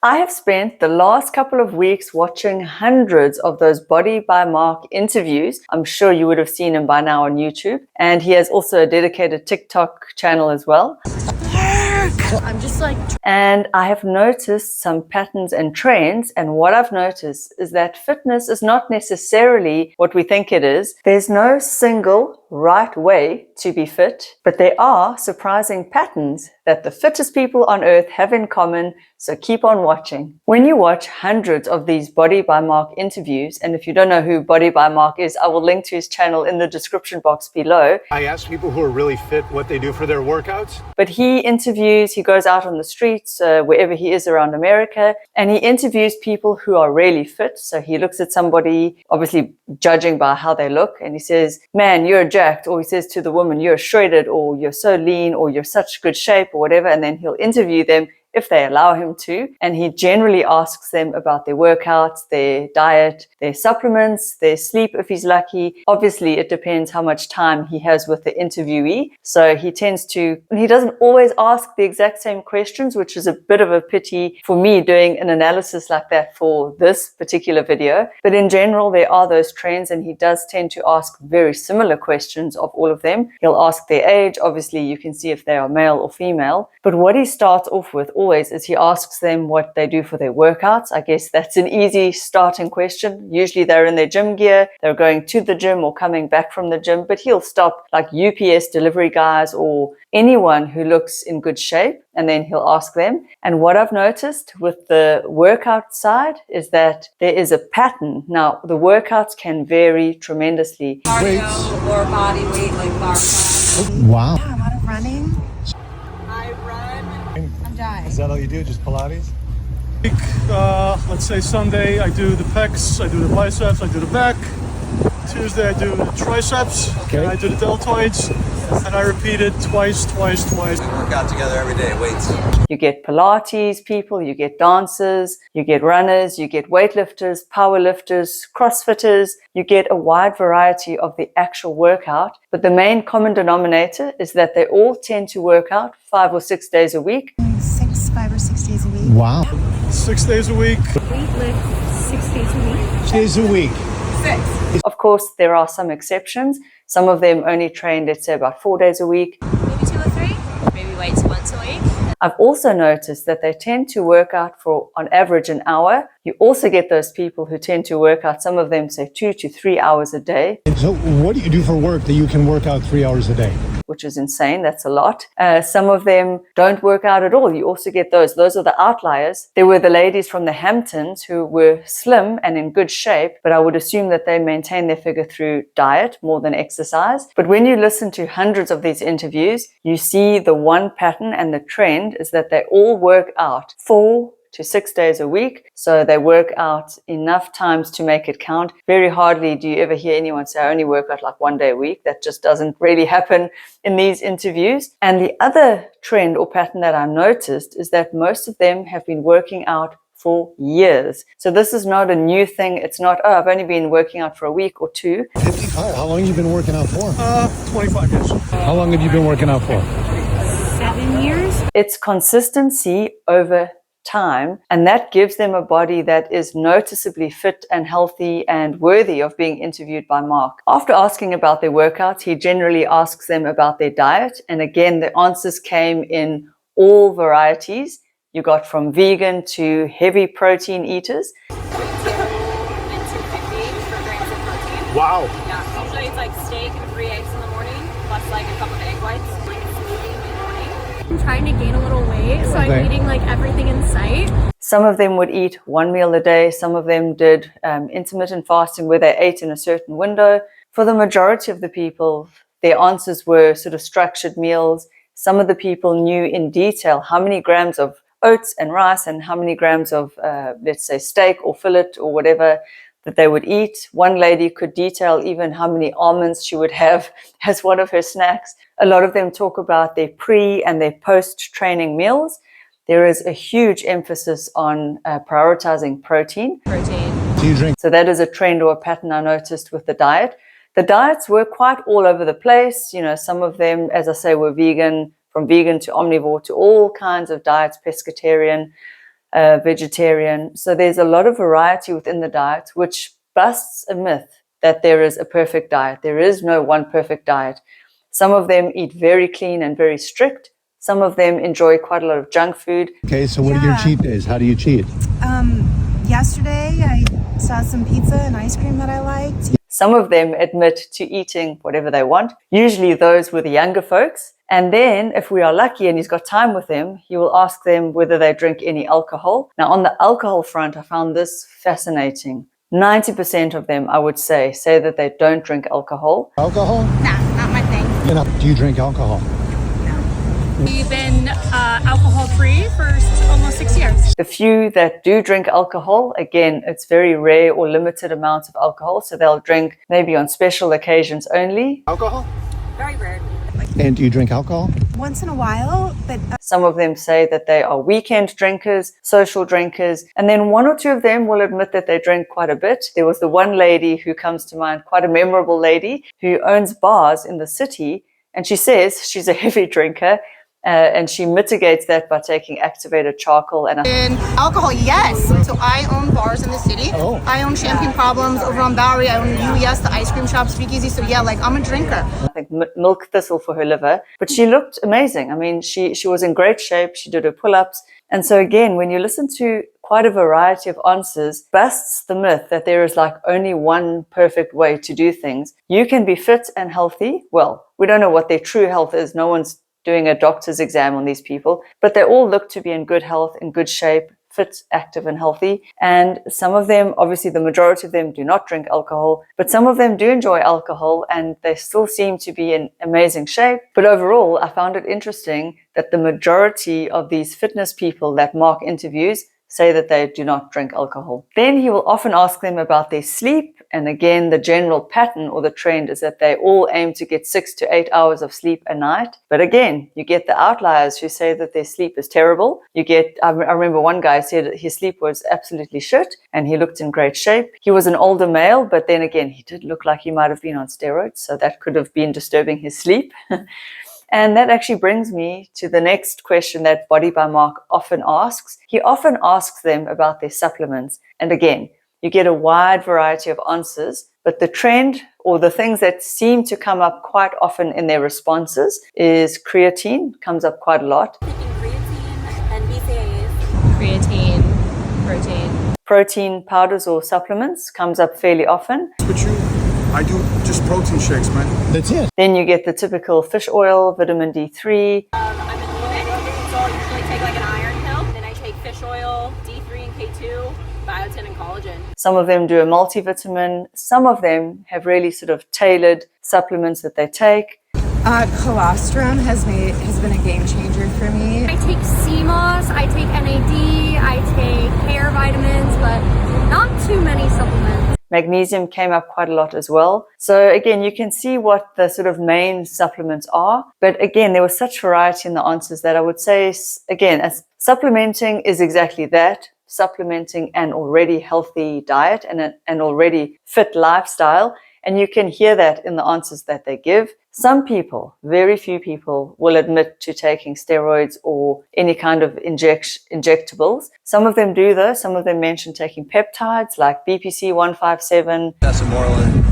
I have spent the last couple of weeks watching hundreds of those Body by Mark interviews. I'm sure you would have seen him by now on YouTube. And he has also a dedicated TikTok channel as well. And I have noticed some patterns and trends, and what I've noticed is that fitness is not necessarily what we think it is. There's no single right way to be fit, but there are surprising patterns that the fittest people on earth have in common, so keep on watching. When you watch hundreds of these Body by Mark interviews, and if you don't know who Body by Mark is, I will link to his channel in the description box below. I ask people who are really fit what they do for their workouts. But he goes out on the streets, wherever he is around America, and he interviews people who are really fit. So he looks at somebody, obviously judging by how they look, and he says, man, you're jacked, or he says to the woman, you're shredded, or you're so lean, or you're such good shape, or whatever, and then he'll interview them if they allow him to. And he generally asks them about their workouts, their diet, their supplements, their sleep if he's lucky. Obviously, it depends how much time he has with the interviewee. So he doesn't always ask the exact same questions, which is a bit of a pity for me doing an analysis like that for this particular video. But in general, there are those trends, and he does tend to ask very similar questions of all of them. He'll ask their age. Obviously, you can see if they are male or female. But what he starts off with always is he asks them what they do for their workouts. I guess that's an easy starting question. Usually they're in their gym gear, they're going to the gym or coming back from the gym, but he'll stop like UPS delivery guys or anyone who looks in good shape, and then he'll ask them. And what I've noticed with the workout side is that there is a pattern. Now, the workouts can vary tremendously. Cardio or body weight, like bar class. Wow. Yeah, a lot of running. I run. I'm dying. Is that all you do, just Pilates? Let's say Sunday I do the pecs, I do the biceps, I do the back. Tuesday I do the triceps, Okay. I do the deltoids, and I repeat it twice. We work out together every day, weights. You get Pilates people, you get dancers, you get runners, you get weightlifters, powerlifters, crossfitters. You get a wide variety of the actual workout, but the main common denominator is that they all tend to work out 5 or 6 days a week. 5 or 6 days a week. Wow. 6 days a week. Weightlift 6 days a week. 6 days a week. 6. Of course, there are some exceptions. Some of them only train, let's say, about 4 days a week. Maybe 2 or 3. Maybe weights once a week. I've also noticed that they tend to work out for, on average, an hour. You also get those people who tend to work out, some of them say 2 to 3 hours a day. So what do you do for work that you can work out 3 hours a day? Which is insane. That's a lot. Some of them don't work out at all. You also get those. Those are the outliers. There were the ladies from the Hamptons who were slim and in good shape, but I would assume that they maintain their figure through diet more than exercise. But when you listen to hundreds of these interviews, you see the one pattern, and the trend is that they all work out 4 to 6 days a week. So they work out enough times to make it count. Very hardly do you ever hear anyone say, I only work out like 1 day a week. That just doesn't really happen in these interviews. And the other trend or pattern that I noticed is that most of them have been working out for years. So this is not a new thing. It's not, oh, I've only been working out for a week or 2. 55. How long have you been working out for? 25 years. How long have you been working out for? 7 years. It's consistency over time, and that gives them a body that is noticeably fit and healthy and worthy of being interviewed by Mark. After asking about their workouts, he generally asks them about their diet, and again the answers came in all varieties. You got from vegan to heavy protein eaters. And 250 for grams of protein. Wow. Yeah, usually it's like steak and 3 eggs in the morning, plus like a couple of egg whites, like a smoothie in the morning. I'm trying to gain a little weight, so Okay. I'm eating like everything in sight. Some of them would eat 1 meal a day. Some of them did intermittent fasting where they ate in a certain window. For the majority of the people, their answers were sort of structured meals. Some of the people knew in detail how many grams of oats and rice and how many grams of, let's say, steak or fillet or whatever that they would eat. One lady could detail even how many almonds she would have as one of her snacks. A lot of them talk about their pre and their post-training meals. There is a huge emphasis on prioritizing protein. Do you drink? So that is a trend or a pattern I noticed with the diet. The diets were quite all over the place. You know, some of them, as I say, were vegan, from vegan to omnivore to all kinds of diets, pescatarian. vegetarian. So there's a lot of variety within the diet, which busts a myth that there is a perfect diet. There is no one perfect diet. Some of them eat very clean and very strict. Some of them enjoy quite a lot of junk food. Okay, so what are your cheat days? How do you cheat? Yesterday I saw some pizza and ice cream that I liked. Some of them admit to eating whatever they want, usually those with the younger folks. And then if we are lucky and he's got time with them, he will ask them whether they drink any alcohol. Now on the alcohol front, I found this fascinating. 90% of them, I would say that they don't drink alcohol. Alcohol? Nah, not my thing. Do you drink alcohol? We've been alcohol-free for almost 6 years. The few that do drink alcohol, again, it's very rare or limited amounts of alcohol. So they'll drink maybe on special occasions only. Alcohol? Very rarely. And do you drink alcohol? Once in a while, but Some of them say that they are weekend drinkers, social drinkers, and then one or two of them will admit that they drink quite a bit. There was the one lady who comes to mind, quite a memorable lady, who owns bars in the city, and she says she's a heavy drinker, and she mitigates that by taking activated charcoal and alcohol, yes. So I own bars in the city. I own Champagne Problems over on Bowery. I own UES, the ice cream shop, Speakeasy. So yeah, like I'm a drinker. I think milk thistle for her liver, but she looked amazing. I mean, she was in great shape. She did her pull-ups. And so again, when you listen to quite a variety of answers, busts the myth that there is like only one perfect way to do things. You can be fit and healthy. Well, we don't know what their true health is. No one's doing a doctor's exam on these people, but they all look to be in good health, in good shape, fit, active and healthy. And some of them, obviously the majority of them do not drink alcohol, but some of them do enjoy alcohol and they still seem to be in amazing shape. But overall, I found it interesting that the majority of these fitness people that Mark interviews say that they do not drink alcohol. Then he will often ask them about their sleep. And again, the general pattern or the trend is that they all aim to get 6 to 8 hours of sleep a night. But again, you get the outliers who say that their sleep is terrible. I remember one guy said his sleep was absolutely shit and he looked in great shape. He was an older male, but then again, he did look like he might have been on steroids. So that could have been disturbing his sleep. And that actually brings me to the next question that Body by Mark often asks. He often asks them about their supplements. And again, you get a wide variety of answers, but the trend or the things that seem to come up quite often in their responses is creatine, comes up quite a lot. Taking creatine and BCAAs. Creatine, protein. Protein powders or supplements comes up fairly often. With you, I do just protein shakes, man. That's it. Then you get the typical fish oil, vitamin D3. I'm in clinic, so I'll usually take like an iron pill. Then I take fish oil, D3 and K2, biotin and collagen. Some of them do a multivitamin. Some of them have really sort of tailored supplements that they take. colostrum has been a game changer for me. I take CMOS, I take NAD, I take hair vitamins, but not too many supplements. Magnesium came up quite a lot as well. So again, you can see what the sort of main supplements are. But again, there was such variety in the answers that I would say, again, as supplementing is exactly that, supplementing an already healthy diet and an already fit lifestyle. And you can hear that in the answers that they give. Some people, very few people, will admit to taking steroids or any kind of injectables. Some of them do though. Some of them mention taking peptides like BPC 157. That's a Moreland.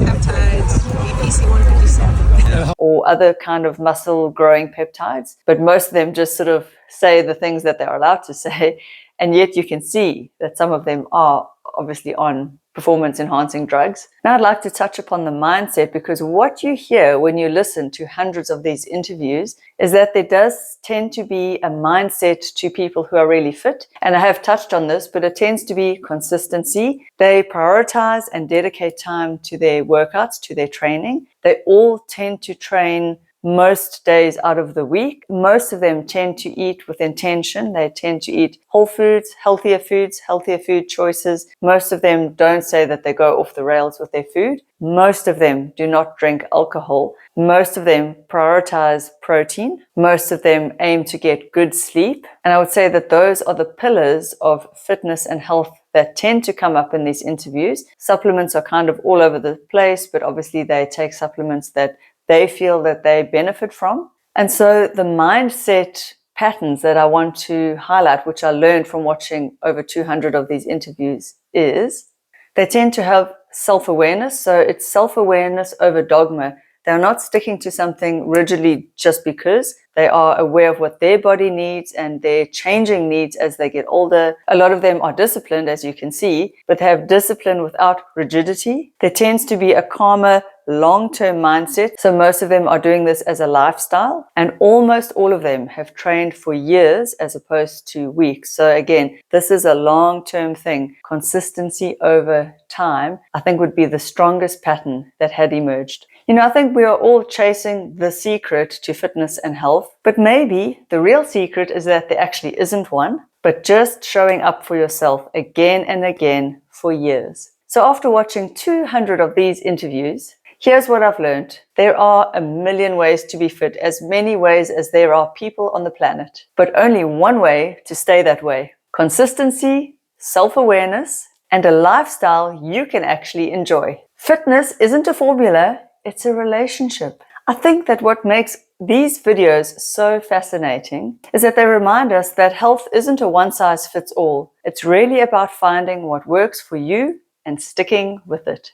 Peptides, BPC 157. Or other kind of muscle growing peptides. But most of them just sort of say the things that they're allowed to say. And yet you can see that some of them are obviously on performance enhancing drugs. Now I'd like to touch upon the mindset, because what you hear when you listen to hundreds of these interviews is that there does tend to be a mindset to people who are really fit. And I have touched on this, but it tends to be consistency. They prioritize and dedicate time to their workouts, to their training. They all tend to train most days out of the week. Most of them tend to eat with intention. They tend to eat whole foods, healthier food choices. Most of them don't say that they go off the rails with their food. Most of them do not drink alcohol. Most of them prioritize protein. Most of them aim to get good sleep. And I would say that those are the pillars of fitness and health that tend to come up in these interviews. Supplements are kind of all over the place, but obviously they take supplements that they feel that they benefit from. And so the mindset patterns that I want to highlight, which I learned from watching over 200 of these interviews, is they tend to have self-awareness. So it's self-awareness over dogma. They're not sticking to something rigidly just because. They are aware of what their body needs and their changing needs as they get older. A lot of them are disciplined, as you can see, but they have discipline without rigidity. There tends to be a calmer, long-term mindset. So most of them are doing this as a lifestyle, and almost all of them have trained for years as opposed to weeks. So again, this is a long-term thing. Consistency over time, I think, would be the strongest pattern that had emerged. You know, I think we are all chasing the secret to fitness and health, but maybe the real secret is that there actually isn't one, but just showing up for yourself again and again for years. So after watching 200 of these interviews, here's what I've learned. There are a million ways to be fit, as many ways as there are people on the planet, but only one way to stay that way. Consistency, self-awareness, and a lifestyle you can actually enjoy. Fitness isn't a formula, it's a relationship. I think that what makes these videos so fascinating is that they remind us that health isn't a one-size-fits-all. It's really about finding what works for you and sticking with it.